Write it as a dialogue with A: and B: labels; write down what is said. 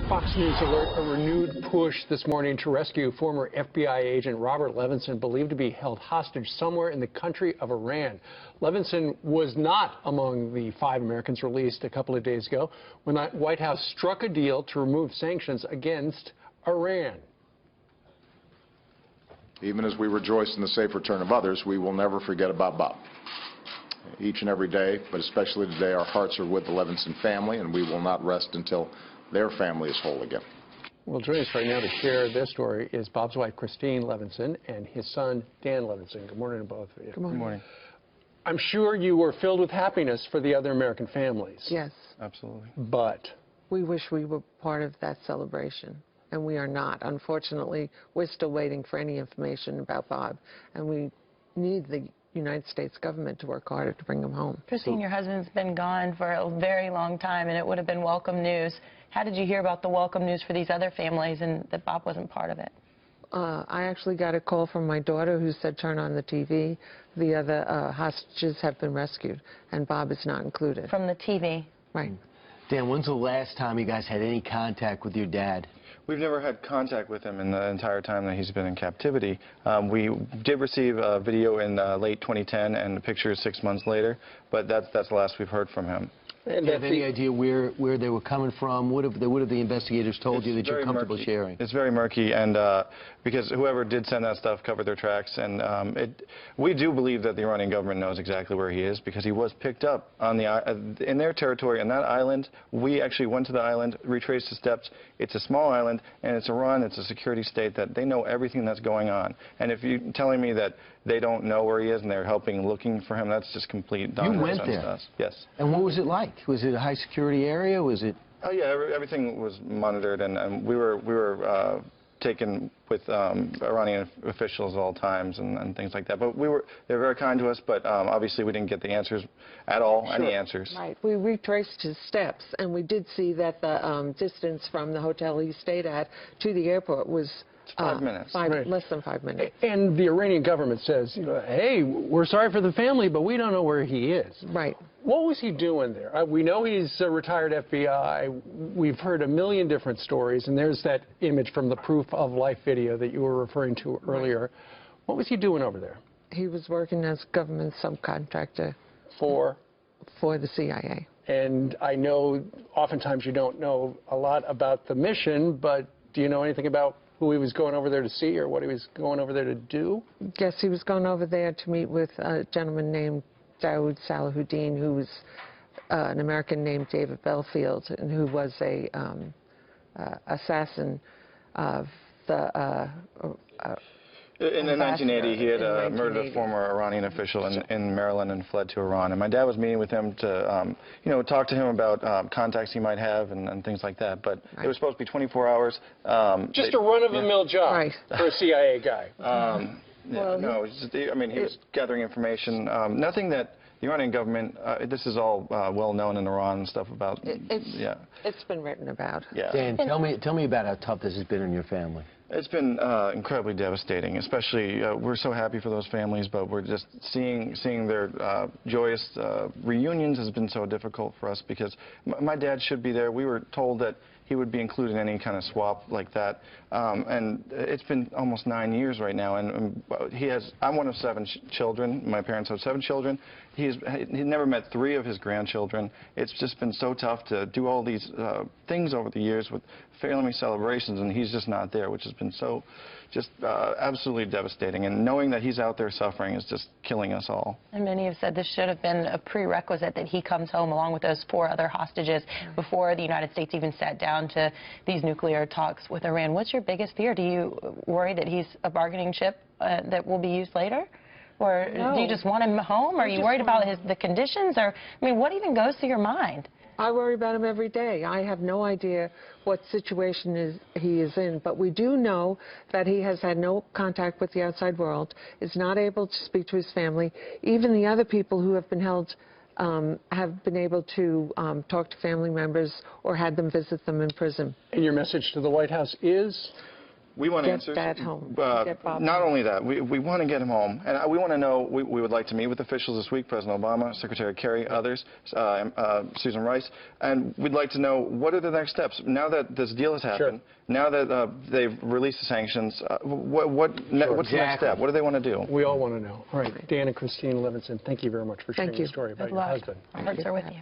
A: Fox News alert a renewed push this morning to rescue former FBI agent Robert Levinson, believed to be held hostage somewhere in the country of Iran. Levinson was not among the 5 Americans released a couple of days ago when the White House struck a deal to remove sanctions against Iran.
B: Even as we rejoice in the safe return of others, we will never forget about Bob. Each and every day, but especially today, our hearts are with the Levinson family, and we will not rest until their family is whole again.
A: Well, joining us right now to share this story is Bob's wife, Christine Levinson, and his son, Dan Levinson. Good morning to both of you.
C: Good morning. Good morning.
A: I'm sure you were filled with happiness for the other American families.
C: Yes.
D: Absolutely.
A: But
C: we wish we were part of that celebration, and we are not. Unfortunately, we're still waiting for any information about Bob, and we need the United States government to work harder to bring him home.
E: Christine, your husband's been gone for a very long time, and it would have been welcome news. How did you hear about the welcome news for these other families and that Bob wasn't part of it?
C: I actually got a call from my daughter who said, turn on the TV. The other hostages have been rescued, and Bob is not included.
E: From the TV?
C: Right.
F: Dan, when's the last time you guys had any contact with your dad?
D: We've never had contact with him in the entire time that he's been in captivity. We did receive a video in late 2010 and pictures 6 months later, but that's the last we've heard from him.
F: Do you have any idea where they were coming from? What have the investigators told you that you're comfortable sharing?
D: It's very murky, and because whoever did send that stuff covered their tracks, and we do believe that the Iranian government knows exactly where he is because he was picked up on in their territory on that island. We actually went to the island, retraced the steps. It's a small island, and it's Iran. It's a security state that they know everything that's going on. And if you're telling me that they don't know where he is and they're helping looking for him, that's just complete nonsense.
F: You went there?
D: To us. Yes.
F: And what was it like? Was it a high security area? Was it?
D: Oh yeah, everything was monitored, and we were taken with Iranian officials at all times and things like that. But they were very kind to us, but obviously we didn't get the answers at all,
C: Sure.
D: any answers.
C: Right. We retraced his steps, and we did see that the distance from the hotel he stayed at to the airport was
D: 5 minutes.
A: Right.
C: Less than 5 minutes.
A: And the Iranian government says, hey, we're sorry for the family, but we don't know where he is.
C: Right.
A: What was he doing there? We know he's a retired FBI. We've heard a million different stories, and there's that image from the proof of life video that you were referring to earlier. Right. What was he doing over there?
C: He was working as government subcontractor
A: for
C: the CIA.
A: And I know oftentimes you don't know a lot about the mission, but do you know anything about who he was going over there to see or what he was going over there to do?
C: Yes, he was going over there to meet with a gentleman named Daoud Salahuddin, who was an American named David Belfield, and who was a assassin of the
D: in 1980, he had murdered a former Iranian official in Maryland and fled to Iran. And my dad was meeting with him to, talk to him about contacts he might have and things like that. But it was supposed to be 24 hours.
A: Just a run-of-the-mill job for a CIA guy.
D: Well, no, he was gathering information. Nothing that the Iranian government, this is all well known in Iran and stuff about.
C: It's been written about.
D: Yeah.
F: Dan, tell me about how tough this has been on your family.
D: It's been incredibly devastating, especially we're so happy for those families, but we're just seeing their joyous reunions has been so difficult for us because my dad should be there. We were told that he would be included in any kind of swap like that, and it's been almost 9 years right now, and I'm one of 7 children. My parents have 7 children. He never met 3 of his grandchildren. It's just been so tough to do all these things over the years with family celebrations, and he's just not there, which has been so just absolutely devastating. And knowing that he's out there suffering is just killing us all.
E: And many have said this should have been a prerequisite that he comes home along with those 4 other hostages before the United States even sat down to these nuclear talks with Iran. What's your biggest fear? Do you worry that he's a bargaining chip that will be used later? Or do you just want him home? Are you worried about the conditions? Or, what even goes through your mind?
C: I worry about him every day. I have no idea what situation he is in, but we do know that he has had no contact with the outside world, is not able to speak to his family. Even the other people who have been held have been able to talk to family members or had them visit them in prison.
A: And your message to the White House is?
D: We want
C: get
D: answers.
C: Dad home. Get Bob
D: Not
C: home.
D: only that, we want to get him home. And we want to know, we would like to meet with officials this week, President Obama, Secretary Kerry, others, Susan Rice, and we'd like to know what are the next steps. Now that this deal has happened, now that they've released the sanctions, what's the next step? What do they want to do?
A: We all want to know. All right, Dan and Christine Levinson, thank you very much for sharing the story about your husband.
E: Our hearts are with you.